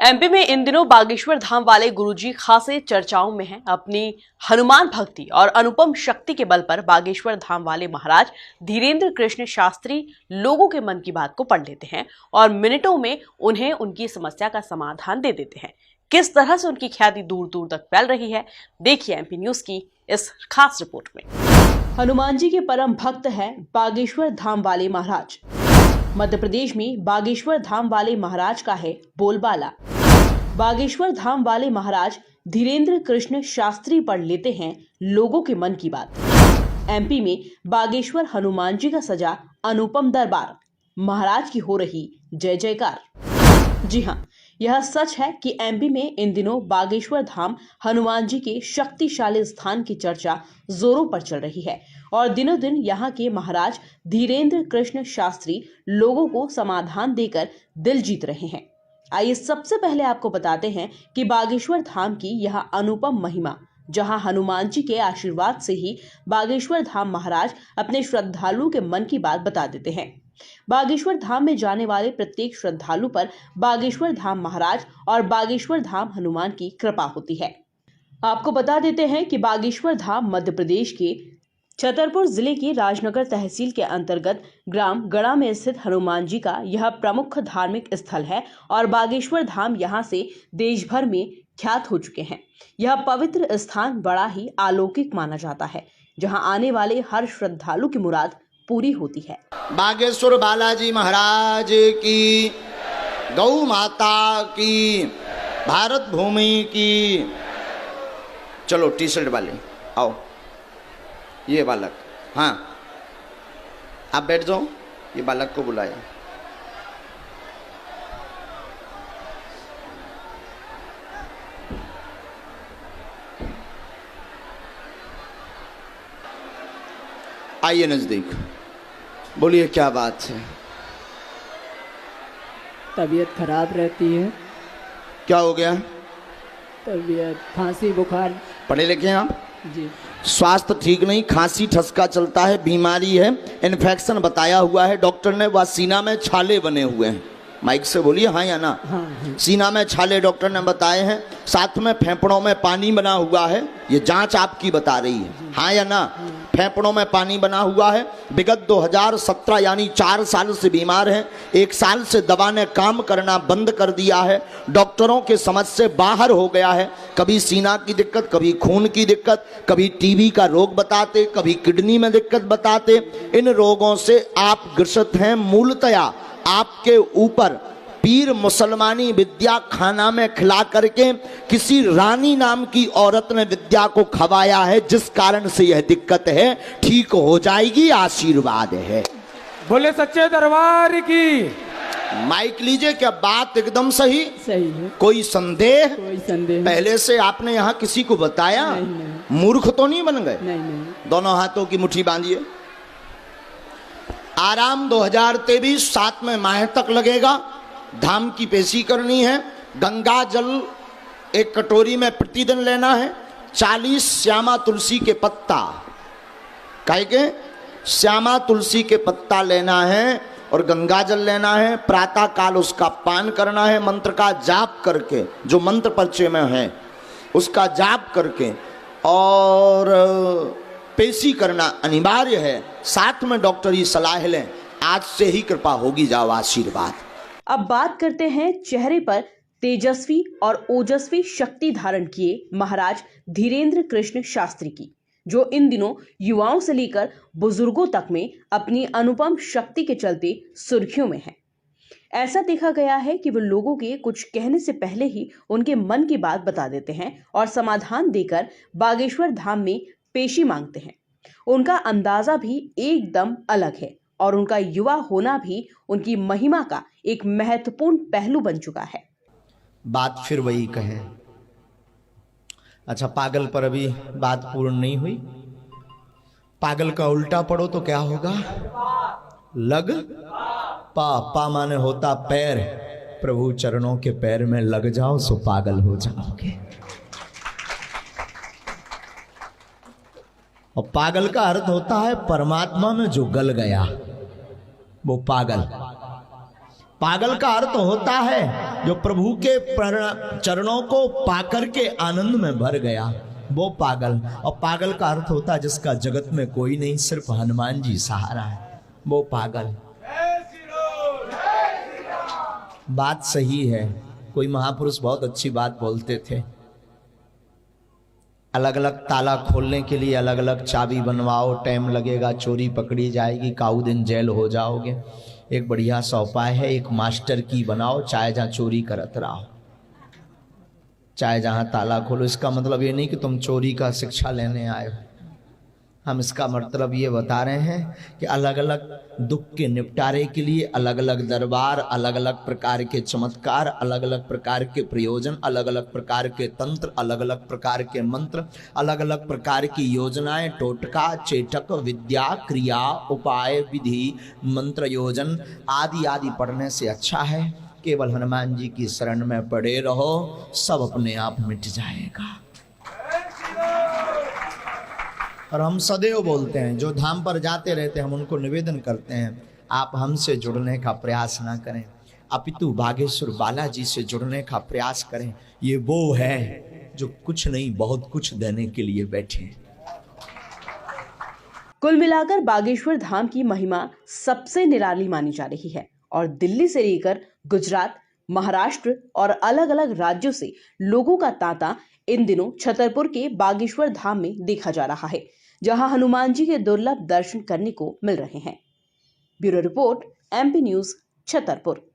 MP में इन दिनों बागेश्वर धाम वाले गुरुजी खासे चर्चाओं में हैं। अपनी हनुमान भक्ति और अनुपम शक्ति के बल पर बागेश्वर धाम वाले महाराज धीरेन्द्र कृष्ण शास्त्री लोगों के मन की बात को पढ़ लेते हैं और मिनटों में उन्हें उनकी समस्या का समाधान दे देते हैं। किस तरह से उनकी ख्याति दूर दूर तक फैल रही है, देखिए एमपी न्यूज की इस खास रिपोर्ट में। हनुमान जी के परम भक्त हैं बागेश्वर धाम वाले महाराज। मध्य प्रदेश में बागेश्वर धाम वाले महाराज का है बोलबाला। बागेश्वर धाम वाले महाराज धीरेन्द्र कृष्ण शास्त्री पढ़ लेते हैं लोगों के मन की बात। एमपी में बागेश्वर हनुमान जी का सजा अनुपम दरबार, महाराज की हो रही जय जयकार। जी हाँ, यह सच है कि एमपी में इन दिनों बागेश्वर धाम हनुमान जी के शक्तिशाली स्थान की चर्चा जोरों पर चल रही है और दिनों दिन यहाँ के महाराज धीरेन्द्र कृष्ण शास्त्री लोगों को समाधान देकर दिल जीत रहे हैं। आइए सबसे पहले आपको बताते हैं कि बागेश्वर धाम की यह अनुपम महिमा, जहां हनुमान जी के आशीर्वाद से ही बागेश्वर धाम महाराज अपने श्रद्धालुओं के मन की बात बता देते हैं। बागेश्वर धाम में जाने वाले प्रत्येक श्रद्धालु पर बागेश्वर धाम महाराज और बागेश्वर धाम हनुमान की कृपा होती है। आपको बता देते हैं कि बागेश्वर धाम मध्य प्रदेश के छतरपुर जिले की राजनगर तहसील के अंतर्गत ग्राम गड़ा में स्थित हनुमान जी का यह प्रमुख धार्मिक स्थल है और बागेश्वर धाम यहाँ से देश भर में ख्यात हो चुके हैं। यह पवित्र स्थान बड़ा ही अलौकिक माना जाता है, जहाँ आने वाले हर श्रद्धालु की मुराद पूरी होती है। बागेश्वर बालाजी महाराज की, गौ माता की, भारत भूमि की। चलो टी शर्ट वाले आओ, ये बालक, हाँ आप बैठ जाओ, ये बालक को बुलाया। आइए नजदीक, बोलिए क्या बात है। तबीयत खराब रहती है। क्या हो गया? तबीयत खांसी बुखार। पढ़े लिखे हैं आप? जी। स्वास्थ्य ठीक नहीं, खांसी ठसका चलता है, बीमारी है, इन्फेक्शन बताया हुआ है डॉक्टर ने। वह सीना में छाले बने हुए हैं। माइक से बोलिए हाँ या ना। हाँ। सीना में छाले डॉक्टर ने बताए हैं, साथ में फेफड़ों में पानी बना हुआ है। ये जांच आपकी बता रही है, हाँ या ना। फेफड़ों में पानी बना हुआ है। विगत 2017 यानी 4 साल से बीमार हैं। 1 साल से दवा ने काम करना बंद कर दिया है। डॉक्टरों के समझ से बाहर हो गया है। कभी सीना की दिक्कत, कभी खून की दिक्कत, कभी टीबी का रोग बताते, कभी किडनी में दिक्कत बताते। इन रोगों से आप ग्रसित हैं। मूलतया आपके ऊपर पीर मुसलमानी विद्या खाना में खिला करके किसी रानी नाम की औरत ने विद्या को खवाया है, जिस कारण से यह दिक्कत है। ठीक हो जाएगी, आशीर्वाद है। बोले सच्चे दरबार की। माइक लीजिए। क्या बात एकदम सही है। कोई संदेह? कोई संदेह पहले से आपने यहाँ किसी को बताया? नहीं। मूर्ख तो नहीं बन गए? नहीं। दोनों हाथों की मुट्ठी बांधिए। आराम 2023 7 में माह तक लगेगा। धाम की पेशी करनी है। गंगा जल 1 कटोरी में प्रतिदिन लेना है। 40 श्यामा तुलसी के पत्ता, काहे के? श्यामा तुलसी के पत्ता लेना है और गंगा जल लेना है। प्रातः काल उसका पान करना है। मंत्र का जाप करके, जो मंत्र परिचय में है उसका जाप करके, और पेशी करना अनिवार्य है। साथ में डॉक्टरी सलाह लें। आज से ही कृपा होगी, जाओ आशीर्वाद। अब बात करते हैं चेहरे पर तेजस्वी और ओजस्वी शक्ति धारण किए महाराज धीरेन्द्र कृष्ण शास्त्री की, जो इन दिनों युवाओं से लेकर बुजुर्गों तक में अपनी अनुपम शक्ति के चलते सुर्खियों में है। ऐसा देखा गया है कि वो लोगों के कुछ कहने से पहले ही उनके मन की बात बता देते हैं और समाधान देकर बागेश्वर धाम में पेशी मांगते हैं। उनका अंदाजा भी एकदम अलग है और उनका युवा होना भी उनकी महिमा का एक महत्वपूर्ण पहलू बन चुका है। बात फिर वही कहे। अच्छा, पागल पर अभी बात पूर्ण नहीं हुई। पागल का उल्टा पढ़ो तो क्या होगा? लग पा माने होता पैर। प्रभु चरणों के पैर में लग जाओ सो पागल हो जाओगे। और पागल का अर्थ होता है परमात्मा में जो गल गया वो पागल। पागल का अर्थ होता है जो प्रभु के चरणों को पाकर के आनंद में भर गया वो पागल। और पागल का अर्थ होता है जिसका जगत में कोई नहीं, सिर्फ हनुमान जी सहारा है, वो पागल। बात सही है। कोई महापुरुष बहुत अच्छी बात बोलते थे, अलग अलग ताला खोलने के लिए अलग अलग चाबी बनवाओ, टाइम लगेगा, चोरी पकड़ी जाएगी, काऊ दिन जेल हो जाओगे। एक बढ़िया सा उपाय है, एक मास्टर की बनाओ, चाहे जहाँ चोरी करत रहो, चाहे जहाँ ताला खोलो। इसका मतलब ये नहीं कि तुम चोरी का शिक्षा लेने आए हो, हम इसका मतलब ये बता रहे हैं कि अलग अलग दुख के निपटारे के लिए अलग अलग दरबार, अलग अलग प्रकार के चमत्कार, अलग अलग प्रकार के प्रयोजन, अलग अलग प्रकार के तंत्र, अलग अलग प्रकार के मंत्र, अलग अलग प्रकार की योजनाएं, टोटका, चेटक, विद्या, क्रिया, उपाय, विधि, मंत्र योजन आदि आदि पढ़ने से अच्छा है केवल हनुमान जी की शरण में पड़े रहो, सब अपने आप मिट जाएगा। और हम सदैव बोलते हैं, जो धाम पर जाते रहते हैं हम उनको निवेदन करते हैं, आप हमसे जुड़ने का प्रयास ना करें, अपितु बागेश्वर बालाजी से जुड़ने का प्रयास करें। ये वो है जो कुछ नहीं बहुत कुछ देने के लिए बैठे। कुल मिलाकर बागेश्वर धाम की महिमा सबसे निराली मानी जा रही है और दिल्ली से लेकर गुजरात, महाराष्ट्र और अलग अलग राज्यों से लोगों का तांता इन दिनों छतरपुर के बागेश्वर धाम में देखा जा रहा है, जहां हनुमान जी के दुर्लभ दर्शन करने को मिल रहे हैं। Bureau report, MP news, Chhatarpur.